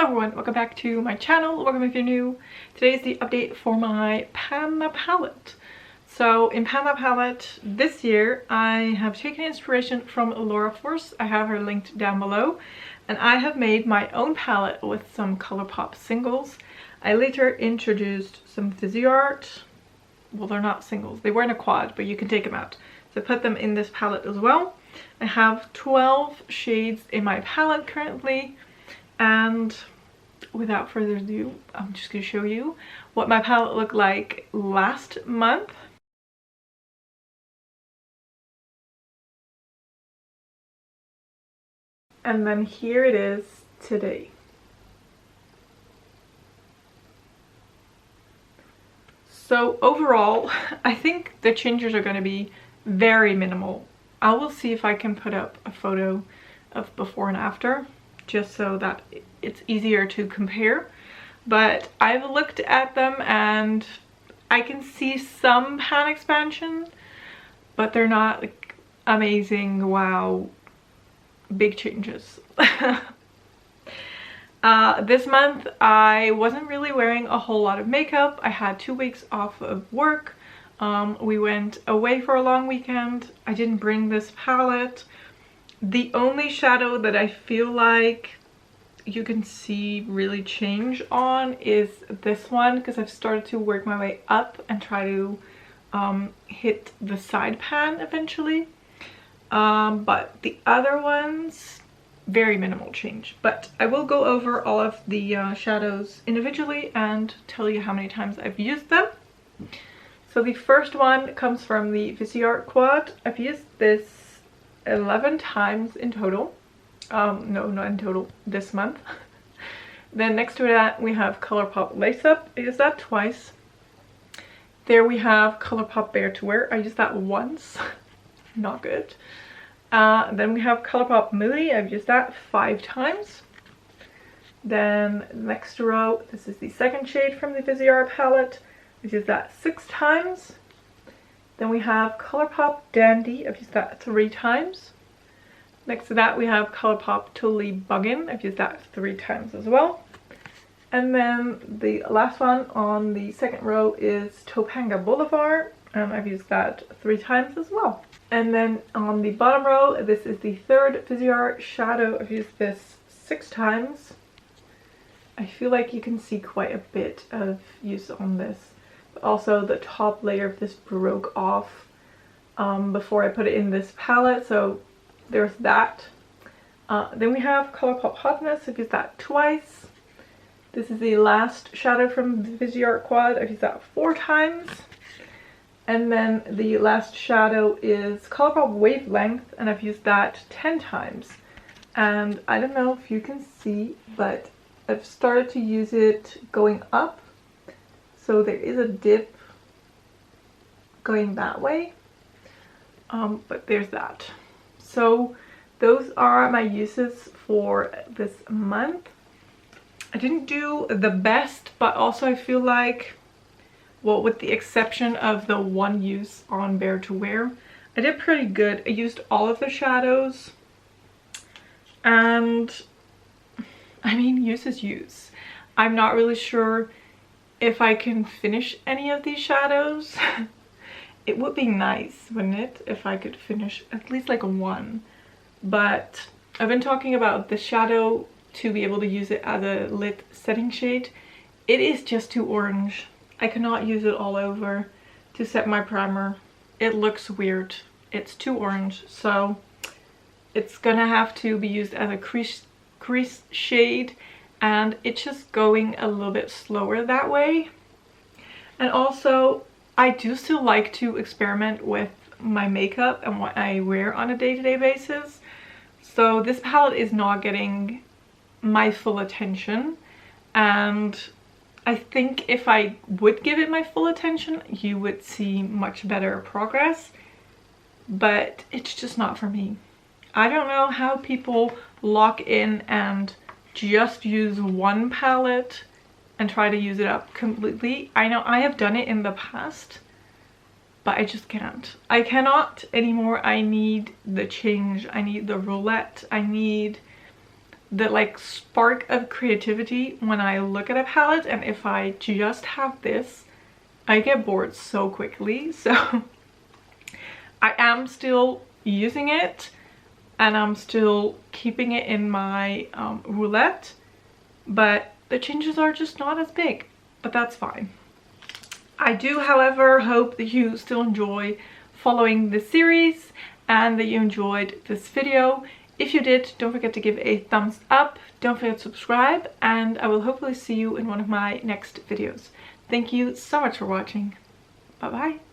Hello everyone, welcome back to my channel. Welcome if you're new. Today is the update for my Panda palette. So in Panda palette this year I have taken inspiration from Laura Force. I have her linked down below, and I have made my own palette with some Colourpop singles. I later introduced some Fizzy art. Well, they're not singles, they were in a quad, but you can take them out. So I put them in this palette as well. I have 12 shades in my palette currently. And without further ado, I'm just going to show you what my palette looked like last month. And then here it is today. So overall, I think the changes are going to be very minimal. I will see if I can put up a photo of before and after, just so that it's easier to compare. But I've looked at them and I can see some pan expansion, but they're not like amazing, wow, big changes. This month I wasn't really wearing a whole lot of makeup. I had 2 weeks off of work. We went away for a long weekend. I didn't bring this palette. The only shadow that I feel like you can see really change on is this one, because I've started to work my way up and try to hit the side pan eventually. But the other ones, very minimal change. But I will go over all of the shadows individually and tell you how many times I've used them. So the first one comes from the Fizzy Art Quad. I've used this 11 times in total. No, not in total, this month. Then next to that we have Colourpop Lace Up. I used that twice. There we have Colourpop Bare to Wear. I used that once. Not good. Then we have Colourpop Moody. I've used that 5 times. Then next row, this is the second shade from the Fizzy Art palette. I've used that 6 times. Then we have Colourpop Dandy. I've used that 3 times. Next to that we have Colourpop 𝓮𝓼𝓮𝓮. I've used that 3 times as well. And then the last one on the second row is Topanga Boulevard. I've used that 3 times as well. And then on the bottom row, this is the third Fizzy Art shadow. I've used this 6 times. I feel like you can see quite a bit of use on this. But also the top layer of this broke off before I put it in this palette, so there's that. Then we have Colourpop Hotness. I've used that twice. This is the last shadow from the Fizzy Art Quad. I've used that 4 times. And then the last shadow is Colourpop Wavelength, and I've used that 10 times. And I don't know if you can see, but I've started to use it going up. So there is a dip going that way. But there's that. So those are my uses for this month. I didn't do the best, but also I feel like, well, with the exception of the one use on Bare to Wear, I did pretty good. I used all of the shadows, and I mean, use is use. I'm not really sure if I can finish any of these shadows. It would be nice, wouldn't it, if I could finish at least like one. But I've been talking about the shadow to be able to use it as a lit setting shade. It is just too orange. I cannot use it all over to set my primer. It looks weird. It's too orange, so it's gonna have to be used as a crease shade, and it's just going a little bit slower that way. And also, I do still like to experiment with my makeup and what I wear on a day-to-day basis. So this palette is not getting my full attention, and I think if I would give it my full attention, you would see much better progress. But it's just not for me. I don't know how people lock in and just use one palette and try to use it up completely. I know I have done it in the past, but I just can't. I cannot anymore. I need the change. I need the roulette. I need the like spark of creativity when I look at a palette, and if I just have this, I get bored so quickly. So I am still using it, and I'm still keeping it in my roulette, but the changes are just not as big, but that's fine. I do, however, hope that you still enjoy following this series and that you enjoyed this video. If you did, don't forget to give a thumbs up, don't forget to subscribe, and I will hopefully see you in one of my next videos. Thank you so much for watching. Bye bye.